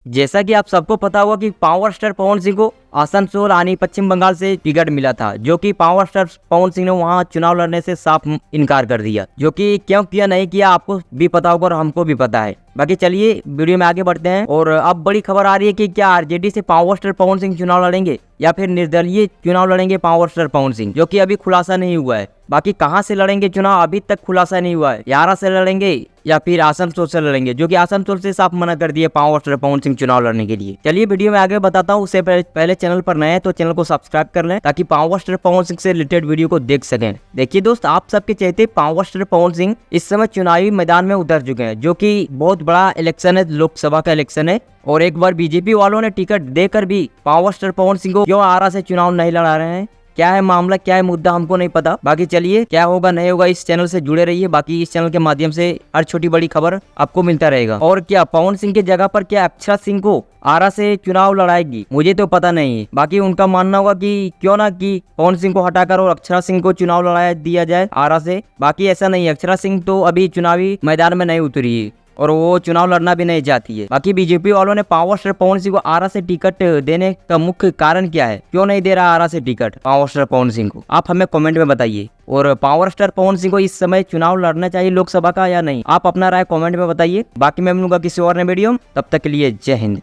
जैसा कि आप सबको पता होगा कि पावर स्टार पवन सिंह को आसनसोल आनी पश्चिम बंगाल से टिकट मिला था, जो कि पावर स्टार पवन सिंह ने वहां चुनाव लड़ने से साफ इनकार कर दिया। जो कि क्यों किया नहीं किया आपको भी पता होगा और हमको भी पता है। बाकी चलिए वीडियो में आगे बढ़ते हैं। और अब बड़ी खबर आ रही है कि क्या आरजेडी से पावर स्टार पवन सिंह चुनाव लड़ेंगे या फिर निर्दलीय चुनाव लड़ेंगे पावर स्टार पवन सिंह, जो कि अभी खुलासा नहीं हुआ है। बाकी कहां से लड़ेंगे चुनाव अभी तक खुलासा नहीं हुआ है। यारा से लड़ेंगे या फिर आसनसोल से लड़ेंगे, जो कि आसनसोल से साफ मना कर दिए पावर स्टार पवन सिंह चुनाव लड़ने के लिए। चलिए वीडियो में आगे बताता हूँ। उससे पहले चैनल पर नए हैं तो चैनल को सब्सक्राइब कर लें ताकि पावर स्टार पवन सिंह से रिलेटेड वीडियो को देख सकें। देखिए दोस्त, आप सबके चहते पावर स्टार पवन सिंह इस समय चुनावी मैदान में उतर चुके हैं, जो कि बहुत बड़ा इलेक्शन है, लोकसभा का इलेक्शन है। और एक बार बीजेपी वालों ने टिकट देकर भी पावर स्टार पवन सिंह को क्यों आरा से चुनाव नहीं लड़ा रहे हैं, क्या है मामला, क्या है मुद्दा, हमको नहीं पता। बाकी चलिए क्या होगा नहीं होगा इस चैनल से जुड़े रहिए। बाकी इस चैनल के माध्यम से हर छोटी बड़ी खबर आपको मिलता रहेगा। और क्या पवन सिंह की जगह पर क्या अक्षरा सिंह को आरा से चुनाव लड़ाएगी, मुझे तो पता नहीं है। बाकी उनका मानना होगा कि क्यों ना कि पवन सिंह को हटाकर और अक्षरा सिंह को चुनाव लड़ाया दिया जाए आरा से। बाकी ऐसा नहीं है, अक्षरा सिंह तो अभी चुनावी मैदान में नहीं उतरी है और वो चुनाव लड़ना भी नहीं चाहती है। बाकी बीजेपी वालों ने पावर स्टार पवन सिंह को आरा से टिकट देने का मुख्य कारण क्या है, क्यों नहीं दे रहा आरा से ticket power star Pawan Singh को, आप हमें कमेंट में बताइए। और पावर स्टार पवन सिंह को इस समय चुनाव लड़ना चाहिए लोकसभा का या नहीं, आप अपना राय कमेंट में बताइए। बाकी मैं मिलूंगा किसी और नए वीडियो में, तब तक के लिए जय हिंद।